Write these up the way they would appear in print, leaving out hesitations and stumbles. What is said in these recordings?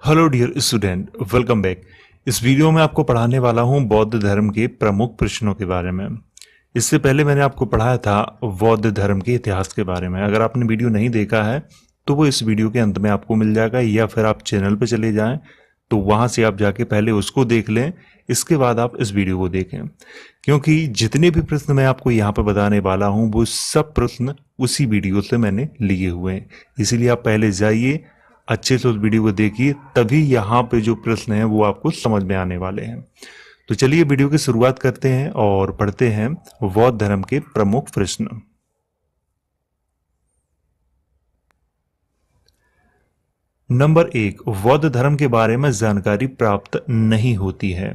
Hello dear student, welcome back. इस video में आपको पढ़ाने वाला हूं बौद्ध धर्म के प्रमुख प्रश्नों के बारे में। इससे पहले मैंने आपको पढ़ाया था बौद्ध धर्म के इतिहास के बारे में। अगर आपने वीडियो नहीं देखा है तो वो इस वीडियो के अंत में आपको मिल जाएगा, या फिर आप चैनल पर चले जाएं तो वहां से आप जाके पहले उसको देख लें, इसके बाद आप इस वीडियो को देखें। क्योंकि जितने भी प्रश्न मैं आपको यहाँ पर बताने वाला हूँ वो सब प्रश्न उसी वीडियो से मैंने लिए हुए हैं। इसीलिए आप पहले जाइए, अच्छे से उस वीडियो को देखिए, तभी यहाँ पे जो प्रश्न हैं वो आपको समझ में आने वाले हैं। तो चलिए वीडियो की शुरुआत करते हैं और पढ़ते हैं बौद्ध धर्म के प्रमुख प्रश्न। नंबर 1, बौद्ध धर्म के बारे में जानकारी प्राप्त नहीं होती है।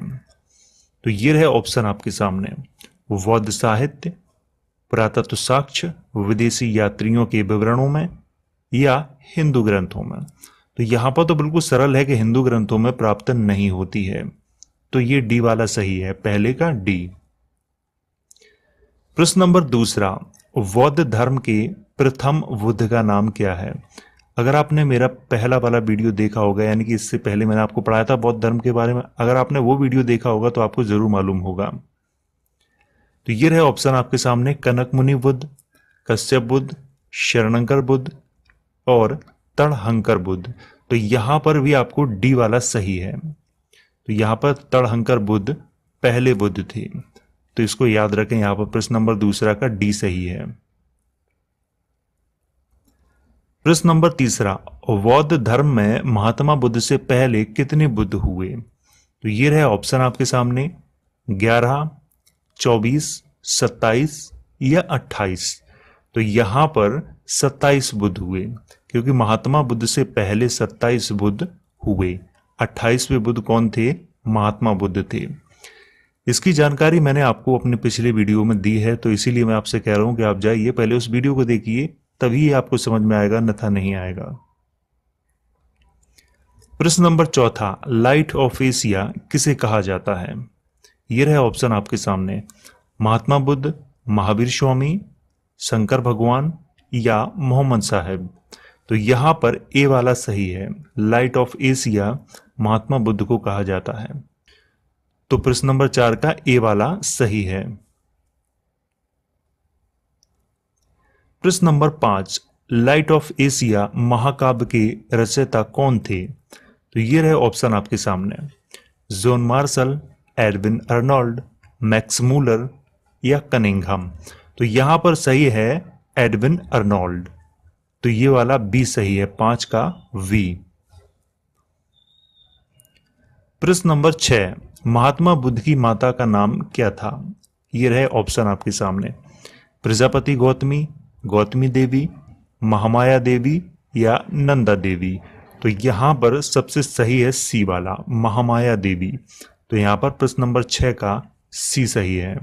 तो ये रहे ऑप्शन आपके सामने: बौद्ध साहित्य, पुरातत्व साक्ष्य, विदेशी यात्रियों के विवरणों में, या हिंदू ग्रंथों में। तो यहां पर तो बिल्कुल सरल है कि हिंदू ग्रंथों में प्राप्त नहीं होती है, तो ये डी वाला सही है, पहले का डी। प्रश्न नंबर दूसरा, बौद्ध धर्म के प्रथम बुद्ध का नाम क्या है? अगर आपने मेरा पहला वाला वीडियो देखा होगा, यानी कि इससे पहले मैंने आपको पढ़ाया था बौद्ध धर्म के बारे में, अगर आपने वो वीडियो देखा होगा तो आपको जरूर मालूम होगा। तो ये रहे ऑप्शन आपके सामने: कनक मुनि बुद्ध, कश्यप बुद्ध, शरणंकर बुद्ध और तड़हंकर बुद्ध। तो यहां पर भी आपको डी वाला सही है। तो यहां पर तड़हंकर बुद्ध पहले बुद्ध थे, तो इसको याद रखें। यहां पर प्रश्न नंबर दूसरा का डी सही है। प्रश्न नंबर तीसरा, बौद्ध धर्म में महात्मा बुद्ध से पहले कितने बुद्ध हुए? तो ये रहे ऑप्शन आपके सामने: 11, 24, 27 या 28। तो यहां पर 27 बुद्ध हुए, क्योंकि महात्मा बुद्ध से पहले 27 बुद्ध हुए। 28वें बुद्ध कौन थे? महात्मा बुद्ध थे। इसकी जानकारी मैंने आपको अपने पिछले वीडियो में दी है, तो इसीलिए मैं आपसे कह रहा हूं कि आप जाइए पहले उस वीडियो को देखिए, तभी आपको समझ में आएगा, अन्यथा नहीं आएगा। प्रश्न नंबर चौथा, लाइट ऑफ एशिया किसे कहा जाता है? ये रहे ऑप्शन आपके सामने: महात्मा बुद्ध, महावीर स्वामी, शंकर भगवान या मोहम्मद साहब। तो यहां पर ए वाला सही है, light of Asia Mahatma Buddha को कहा जाता है। तो प्रश्न नंबर 4 का ए वाला सही है। प्रश्न नंबर 5, लाइट ऑफ एशिया महाकाव्य के रचयिता कौन थे? तो ये रहे ऑप्शन आपके सामने: John Marshall, Edwin Arnold, Max Muller या कनिंघम। तो यहां पर सही है एडविन अर्नोल्ड। तो ये वाला बी सही है, 5 का वी। प्रश्न नंबर 6, महात्मा बुद्ध की माता का नाम क्या था? ये रहे ऑप्शन आपके सामने: प्रजापति गौतमी, गौतमी देवी, महामाया देवी या नंदा देवी। तो यहां पर सबसे सही है सी वाला, महामाया देवी। तो यहां पर प्रश्न नंबर 6 का सी सही है,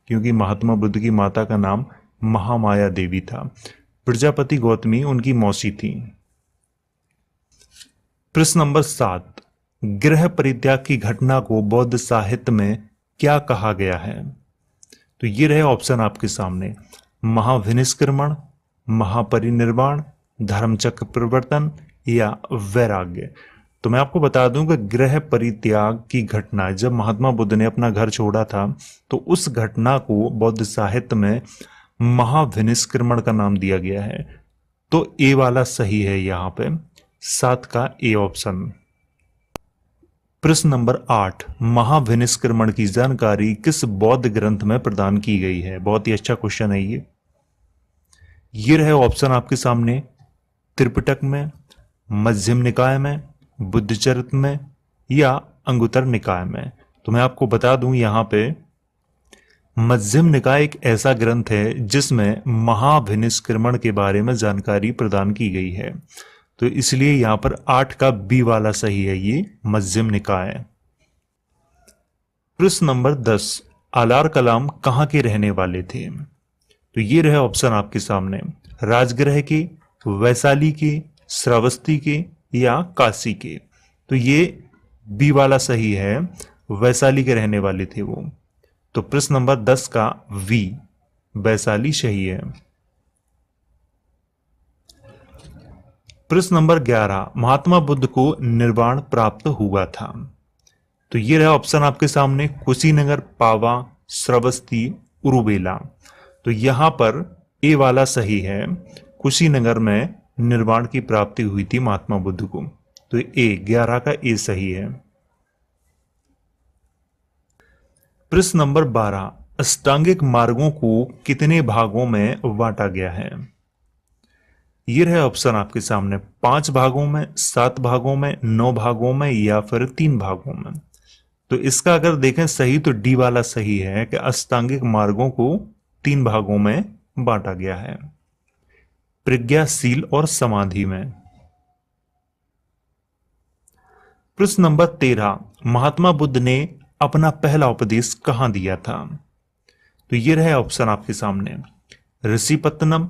क्योंकि महात्मा बुद्ध की माता का नाम महामाया देवी था। प्रजापति गौतमी उनकी मौसी थी। प्रश्न नंबर 7, गृह परित्याग की घटना को बौद्ध साहित्य में क्या कहा गया है? तो ये रहे ऑप्शन आपके सामने: महाविनिष्क्रमण, महापरिनिर्वाण, धर्मचक्र परिवर्तन या वैराग्य। तो मैं आपको बता दूं कि गृह परित्याग की घटना, जब महात्मा बुद्ध ने अपना घर छोड़ा था, तो उस घटना को बौद्ध साहित्य में महाविनिष्क्रमण का नाम दिया गया है। तो ए वाला सही है यहां पे, 7 का ए ऑप्शन। प्रश्न नंबर 8, महाविनिष्क्रमण की जानकारी किस बौद्ध ग्रंथ में प्रदान की गई है? बहुत ही अच्छा क्वेश्चन है ये रहे ऑप्शन आपके सामने: त्रिपिटक में, मध्यम निकाय में, बुद्धचरित्र में या अंगुत्तर निकाय में। तो मैं आपको बता दूं यहां पे मध्यम निकाय एक ऐसा ग्रंथ है जिसमें महाविनिष्क्रमण के बारे में जानकारी प्रदान की गई है। तो इसलिए यहां पर 8 का बी वाला सही है, ये मध्यम निकाय। प्रश्न नंबर 10, आलार कलाम कहां के रहने वाले थे? तो ये रहे ऑप्शन आपके सामने: राजगृह के, वैशाली के, श्रावस्ती के या काशी के। तो ये बी वाला सही है, वैशाली के रहने वाले थे वो। तो प्रश्न नंबर 10 का वी, वैशाली सही है। प्रश्न नंबर 11, महात्मा बुद्ध को निर्वाण प्राप्त हुआ था। तो ये रहा ऑप्शन आपके सामने, कुशीनगर, पावा, श्रावस्ती, उरुवेला। तो यहां पर ए वाला सही है, कुशीनगर में निर्वाण की प्राप्ति हुई थी महात्मा बुद्ध को। तो ए 11 का ए सही है। प्रश्न नंबर 12, अष्टांगिक मार्गों को कितने भागों में बांटा गया है। ये रहे ऑप्शन आपके सामने, 5 भागों में, 7 भागों में, 9 भागों में या फिर 3 भागों में। तो इसका अगर देखें सही तो डी वाला सही है कि अष्टांगिक मार्गों को 3 भागों में बांटा गया है, प्रज्ञाशील और समाधि में। प्रश्न नंबर 13, महात्मा बुद्ध ने अपना पहला उपदेश कहां दिया था। तो ये रहे ऑप्शन आपके सामने, ऋषिपत्तनम,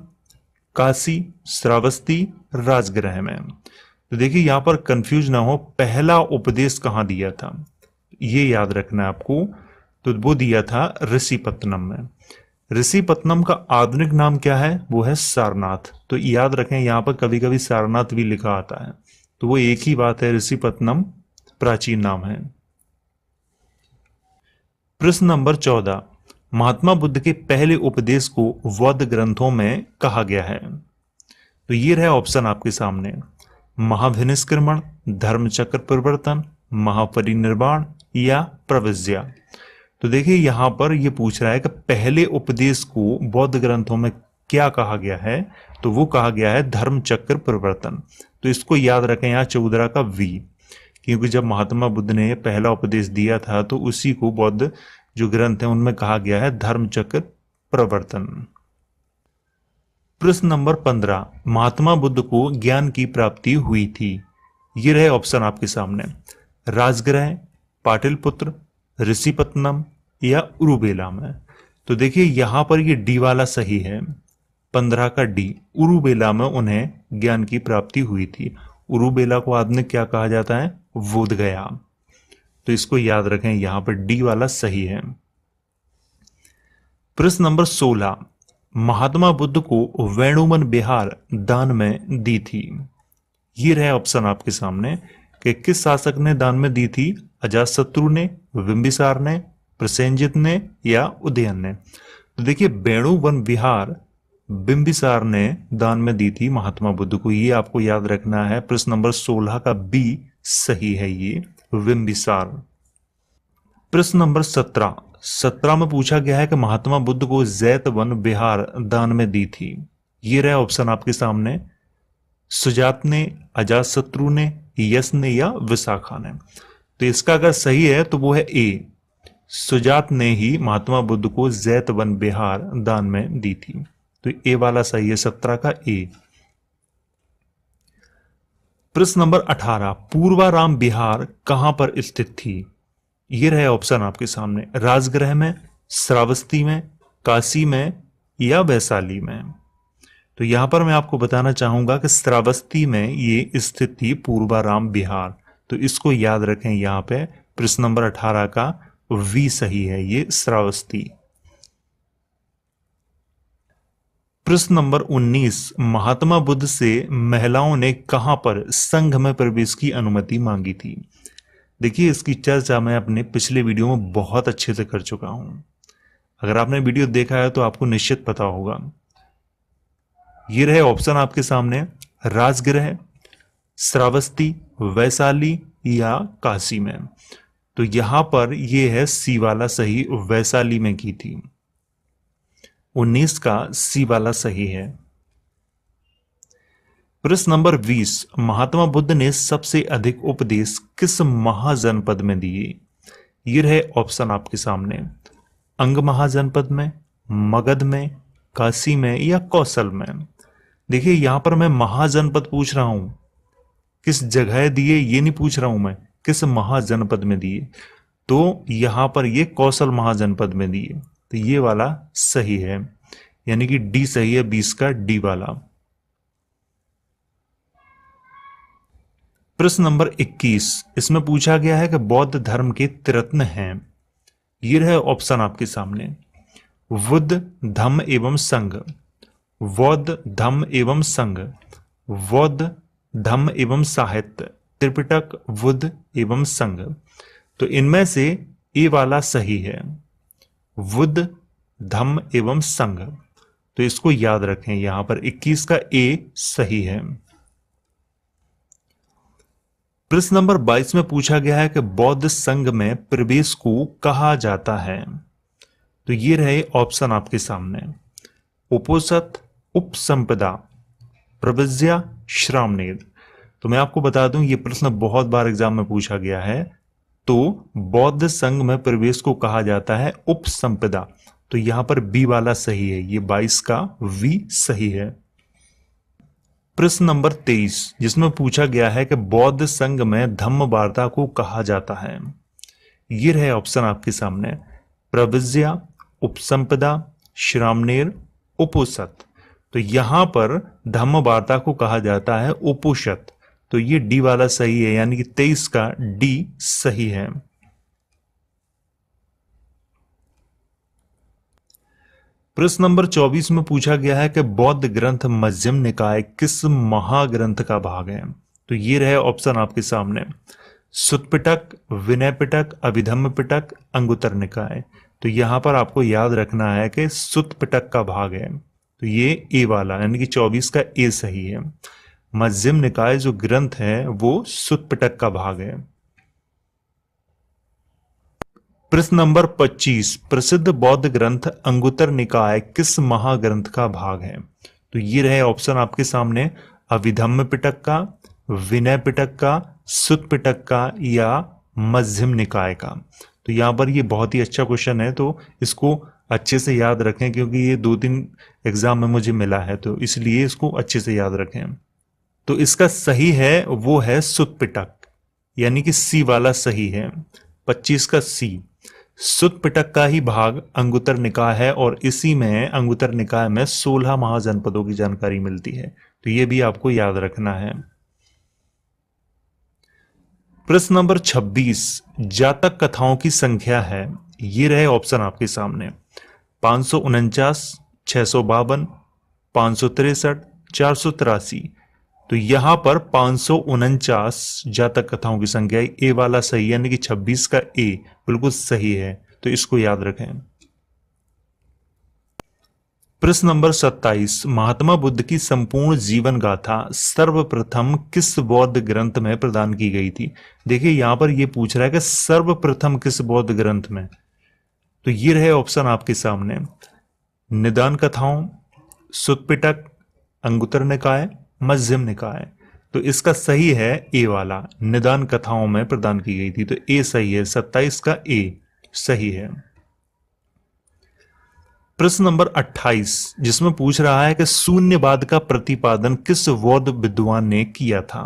काशी, श्रावस्ती, राजगृह में। तो देखिए यहां पर कंफ्यूज ना हो, पहला उपदेश कहां दिया था ये याद रखना है आपको। तो वो दिया था ऋषिपत्तनम में। ऋषिपत्तनम का आधुनिक नाम क्या है, वो है सारनाथ। तो याद रखें यहां पर कभी कभी सारनाथ भी लिखा आता है, तो वो एक ही बात है, ऋषिपत्तनम प्राचीन नाम है। प्रश्न नंबर 14, महात्मा बुद्ध के पहले उपदेश को बौद्ध ग्रंथों में कहा गया है। तो ये रहे ऑप्शन आपके सामने, महाभिनिष्क्रमण, धर्मचक्र प्रवर्तन, महापरिनिर्वाण या प्रविज्ञा। तो देखिए यहां पर यह पूछ रहा है कि पहले उपदेश को बौद्ध ग्रंथों में क्या कहा गया है। तो वो कहा गया है धर्मचक्र प्रवर्तन। तो इसको याद रखें, यहां 14 का वी, क्योंकि जब महात्मा बुद्ध ने पहला उपदेश दिया था तो उसी को बौद्ध जो ग्रंथ है उनमें कहा गया है धर्मचक्र प्रवर्तन। प्रश्न नंबर 15, महात्मा बुद्ध को ज्ञान की प्राप्ति हुई थी। ये रहे ऑप्शन आपके सामने, राजगृह, पाटलिपुत्र, ऋषिपत्तनम या उरुवेला में। तो देखिए यहां पर ये डी वाला सही है, 15 का डी, उरुवेला में उन्हें ज्ञान की प्राप्ति हुई थी। उरुवेला को आधुनिक क्या कहा जाता है, बोध गया। तो इसको याद रखें, यहां पर डी वाला सही है। प्रश्न नंबर 16, महात्मा बुद्ध को वेणुवन विहार दान में दी थी। ये रहे ऑप्शन आपके सामने कि किस शासक ने दान में दी थी, अजातशत्रु ने, बिंबिसार ने, प्रसेनजित ने या उदयन ने। तो देखिए वेणुवन विहार बिंबिसार ने दान में दी थी महात्मा बुद्ध को, ये आपको याद रखना है। प्रश्न नंबर 16 का बी सही है, ये बिंबिसार। प्रश्न नंबर 17 में पूछा गया है कि महात्मा बुद्ध को जैतवन विहार दान में दी थी। ये रहे ऑप्शन आपके सामने, सुजात ने, अजातशत्रु ने, यश ने या विशाखा ने। तो इसका अगर सही है तो वो है ए, सुजात ने ही महात्मा बुद्ध को जैतवन विहार दान में दी थी। तो ए वाला सही है, 17 का ए। प्रश्न नंबर 18, पूर्वाराम विहार कहां पर स्थित थी। ये रहे ऑप्शन आपके सामने, राजगृह में, श्रावस्ती में, काशी में या वैशाली में। तो यहां पर मैं आपको बताना चाहूंगा कि श्रावस्ती में ये स्थित थी पूर्वाराम विहार। तो इसको याद रखें, यहां पे प्रश्न नंबर 18 का वी सही है, ये श्रावस्ती। प्रश्न नंबर 19, महात्मा बुद्ध से महिलाओं ने कहां पर संघ में प्रवेश की अनुमति मांगी थी। देखिए इसकी चर्चा मैं अपने पिछले वीडियो में बहुत अच्छे से कर चुका हूं, अगर आपने वीडियो देखा है तो आपको निश्चित पता होगा। ये रहे ऑप्शन आपके सामने, राजगृह, श्रावस्ती, वैशाली या काशी में। तो यहां पर यह है सी वाला सही, वैशाली में की थी। 19 का सी वाला सही है। प्रश्न नंबर 20, महात्मा बुद्ध ने सबसे अधिक उपदेश किस महाजनपद में दिए। ये रहे ऑप्शन आपके सामने, अंग महाजनपद में, मगध में, काशी में या कौशल में। देखिए यहां पर मैं महाजनपद पूछ रहा हूं, किस जगह दिए ये नहीं पूछ रहा हूं मैं, किस महाजनपद में दिए। तो यहां पर ये कौशल महाजनपद में दिए। तो ये वाला सही है, यानी कि डी सही है, 20 का डी वाला। प्रश्न नंबर 21, इसमें पूछा गया है कि बौद्ध धर्म के त्रिरत्न हैं। ये रहे ऑप्शन आपके सामने, बुद्ध, धम्म एवं संघ, बौद्ध, धम्म एवं संघ, बौद्ध, धम्म एवं साहित्य, त्रिपिटक, बुद्ध एवं संघ। तो इनमें से ए वाला सही है, बुद्ध, धम्म एवं संघ। तो इसको याद रखें, यहां पर 21 का ए सही है। प्रश्न नंबर 22 में पूछा गया है कि बौद्ध संघ में प्रवेश को कहा जाता है। तो ये रहे ऑप्शन आपके सामने, उपोसत, उपसंपदा, प्रविज्या, श्रामणेर। तो मैं आपको बता दूं ये प्रश्न बहुत बार एग्जाम में पूछा गया है। तो बौद्ध संघ में प्रवेश को कहा जाता है उपसंपदा। तो यहां पर बी वाला सही है, ये 22 का वी सही है। प्रश्न नंबर 23 जिसमें पूछा गया है कि बौद्ध संघ में धम्म वार्ता को कहा जाता है। ये रहे ऑप्शन आपके सामने, प्रविज्या, उपसंपदा, श्रामणेर, उपोषत। तो यहां पर धम्म वार्ता को कहा जाता है उपोषत। तो ये डी वाला सही है, यानी कि 23 का डी सही है। प्रश्न नंबर 24 में पूछा गया है कि बौद्ध ग्रंथ मध्यम निकाय किस महाग्रंथ का भाग है। तो ये रहे ऑप्शन आपके सामने, सुत्त पिटक, विनय पिटक, अभिधम्म पिटक, अंगुत्तर निकाय। तो यहां पर आपको याद रखना है कि सुत्त पिटक का भाग है। तो ये ए वाला यानी कि 24 का ए सही है। मध्यम निकाय जो ग्रंथ है वो सुत्त पिटक का भाग है। प्रश्न नंबर 25 प्रसिद्ध बौद्ध ग्रंथ अंगुत्तर निकाय किस महाग्रंथ का भाग है। तो ये रहे ऑप्शन आपके सामने, अभिधम्म पिटक का, विनय पिटक का, सुत्त पिटक का या मध्यम निकाय का। तो यहां पर ये बहुत ही अच्छा क्वेश्चन है, तो इसको अच्छे से याद रखें क्योंकि ये 2-3 एग्जाम में मुझे मिला है, तो इसलिए इसको अच्छे से याद रखें। तो इसका सही है वो है सुत्त पिटक, यानी कि सी वाला सही है, 25 का सी। सुत्त पिटक का ही भाग अंगुत्तर निकाय है और इसी में अंगुत्तर निकाय में 16 महाजनपदों की जानकारी मिलती है। तो ये भी आपको याद रखना है। प्रश्न नंबर 26 जातक कथाओं की संख्या है। ये रहे ऑप्शन आपके सामने, 549, 652, 563, 483। तो यहां पर 549 जातक कथाओं की संख्या, ए वाला सही यानी कि 26 का ए बिल्कुल सही है। तो इसको याद रखें। प्रश्न नंबर 27 महात्मा बुद्ध की संपूर्ण जीवन गाथा सर्वप्रथम किस बौद्ध ग्रंथ में प्रदान की गई थी। देखिए यहां पर यह पूछ रहा है कि सर्वप्रथम किस बौद्ध ग्रंथ में। तो ये रहे ऑप्शन आपके सामने, निदान कथाओं, सुत्त पिटक, अंगुत्तर निकाय, मध्यम निकाय। तो इसका सही है ए वाला, निदान कथाओं में प्रदान की गई थी। तो ए सही है, 27 का ए सही है। प्रश्न नंबर 28 जिसमें पूछ रहा है कि शून्यवाद का प्रतिपादन किस बौद्ध विद्वान ने किया था।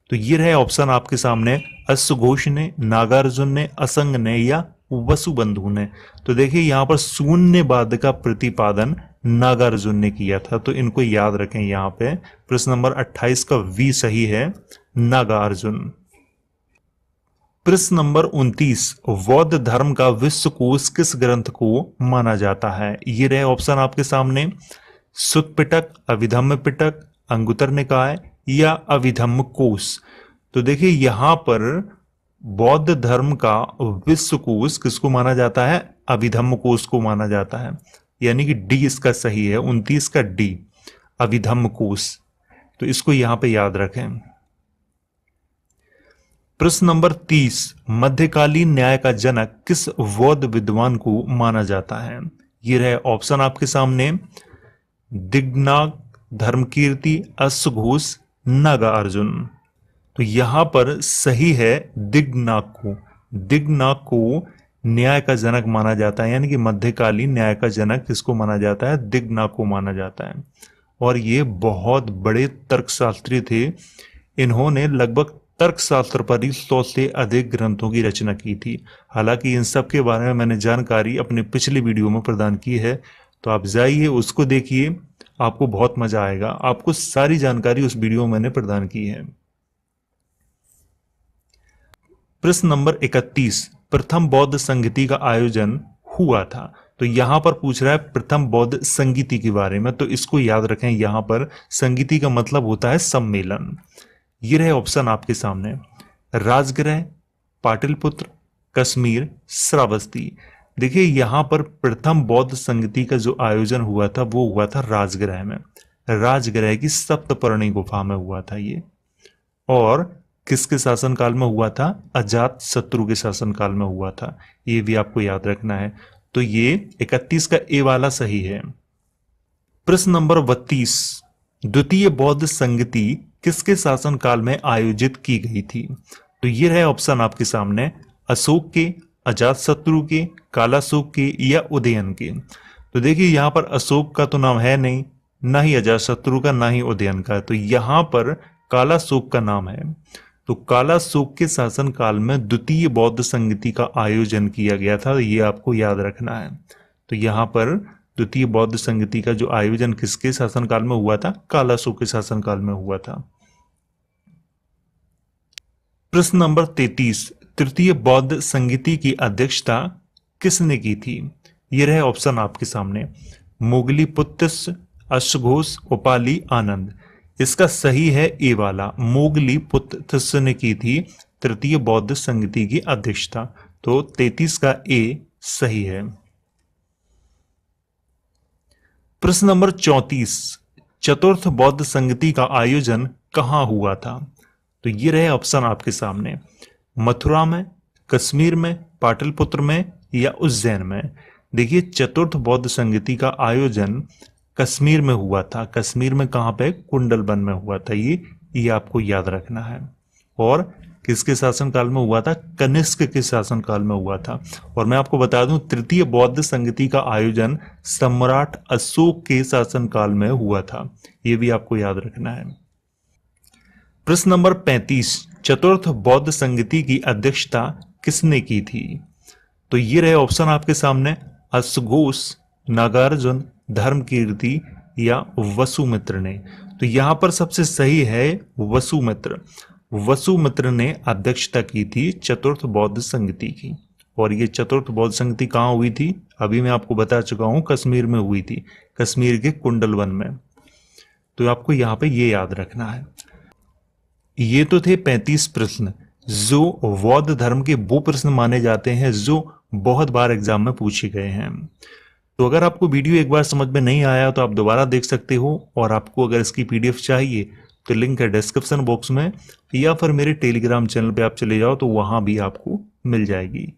तो ये रहे ऑप्शन आपके सामने, अश्वघोष ने, नागार्जुन ने, असंग ने या वसुबंधु ने। तो देखिए यहां पर शून्यवाद का प्रतिपादन नागार्जुन ने किया था। तो इनको याद रखें यहां पे। प्रश्न नंबर 28 का वी सही है, नागार्जुन। प्रश्न नंबर 29 बौद्ध धर्म का विश्वकोश किस ग्रंथ को माना जाता है। ये रहे ऑप्शन आपके सामने, सुत्त पिटक, अभिधम्म पिटक, अंगुत्तर निकाय या अभिधम्म कोश। तो देखिए यहां पर बौद्ध धर्म का विश्वकोश किसको माना जाता है, अभिधम्म कोश को माना जाता है, यानी कि डी इसका सही है, 29 का डी अभिधम्म कोश। तो इसको यहां पे याद रखें। प्रश्न नंबर 30 मध्यकालीन न्याय का जनक किस बौद्ध विद्वान को माना जाता है। ये रहे ऑप्शन आपके सामने, दिग्नाग, धर्मकीर्ति, अश्वघोष, नागार्जुन। तो यहां पर सही है दिग्नाग को। दिग्नाग को न्याय का जनक माना जाता है, यानी कि मध्यकालीन न्याय का जनक किसको माना जाता है, दिग्नाग को माना जाता है। और ये बहुत बड़े तर्कशास्त्री थे। इन्होंने लगभग तर्कशास्त्र पर ही 100 से अधिक ग्रंथों की रचना की थी। हालांकि इन सब के बारे में मैंने जानकारी अपने पिछले वीडियो में प्रदान की है, तो आप जाइए उसको देखिए, आपको बहुत मजा आएगा। आपको सारी जानकारी उस वीडियो में मैंने प्रदान की है। प्रश्न नंबर 31 प्रथम बौद्ध संगति का आयोजन हुआ था। तो यहां पर पूछ रहा है प्रथम बौद्ध संगीति के बारे में, तो इसको याद रखें, यहां पर संगीति का मतलब होता है सम्मेलन। ये रहे ऑप्शन आपके सामने, राजगृह, पाटलिपुत्र, कश्मीर, श्रावस्ती। देखिए यहां पर प्रथम बौद्ध संगीति का जो आयोजन हुआ था वो हुआ था राजगृह में, राजगृह की सप्तपर्णी गुफा में हुआ था ये। और किसके शासनकाल में हुआ था? अजात शत्रु के शासनकाल में हुआ था, ये भी आपको याद रखना है। तो ये 31 का ए वाला सही है। प्रश्न नंबर 32, द्वितीय बौद्ध संगति किसके शासनकाल में आयोजित की गई थी? तो ये रहे ऑप्शन आपके सामने, अशोक के, अजातशत्रु के, कालाशोक के या उदयन के। तो देखिए यहां पर अशोक का तो नाम है नहीं, ना ही अजातशत्रु का, ना ही उदयन का, तो यहां पर कालाशोक का नाम है। तो कालाशोक के शासनकाल में द्वितीय बौद्ध संगति का आयोजन किया गया था, ये आपको याद रखना है। तो यहां पर द्वितीय बौद्ध संगति का जो आयोजन किसके शासनकाल में हुआ था? कालाशोक के शासनकाल में हुआ था। प्रश्न नंबर 33, तृतीय बौद्ध संगति की अध्यक्षता किसने की थी? ये रहे ऑप्शन आपके सामने, मोगलीपुत्तस्य, अश्वघोष, उपाली, आनंद। इसका सही है ए वाला, मोगलीपुत्तस्य ने की थी तृतीय बौद्ध संगति की अध्यक्षता। तो 33 का ए सही है। प्रश्न नंबर 34, चतुर्थ बौद्ध संगति का आयोजन कहां हुआ था? तो ये रहे ऑप्शन आपके सामने, मथुरा में, कश्मीर में, पाटलिपुत्र में या उज्जैन में। देखिए चतुर्थ बौद्ध संगति का आयोजन कश्मीर में हुआ था। कश्मीर में कहां पे? कुंडलवन में हुआ था ये आपको याद रखना है। और किसके शासनकाल में हुआ था? कनिष्क के शासनकाल में हुआ था। और मैं आपको बता दूं तृतीय बौद्ध संगति का आयोजन सम्राट अशोक के शासनकाल में हुआ था, ये भी आपको याद रखना है। प्रश्न नंबर 35, चतुर्थ बौद्ध संगति की अध्यक्षता किसने की थी? तो ये रहे ऑप्शन आपके सामने, अश्वघोष, नागार्जुन, धर्मकीर्ति या वसुमित्र ने। तो यहां पर सबसे सही है वसुमित्र। वसुमित्र ने अध्यक्षता की थी चतुर्थ बौद्ध संगति की। और ये चतुर्थ बौद्ध संगति कहां हुई थी? अभी मैं आपको बता चुका हूं, कश्मीर में हुई थी, कश्मीर के कुंडलवन में। तो आपको यहां पे ये याद रखना है। ये तो थे 35 प्रश्न जो बौद्ध धर्म के वो प्रश्न माने जाते हैं जो बहुत बार एग्जाम में पूछे गए हैं। तो अगर आपको वीडियो एक बार समझ में नहीं आया तो आप दोबारा देख सकते हो, और आपको अगर इसकी पीडीएफ चाहिए तो लिंक है डिस्क्रिप्शन बॉक्स में, या फिर मेरे टेलीग्राम चैनल पे आप चले जाओ तो वहां भी आपको मिल जाएगी।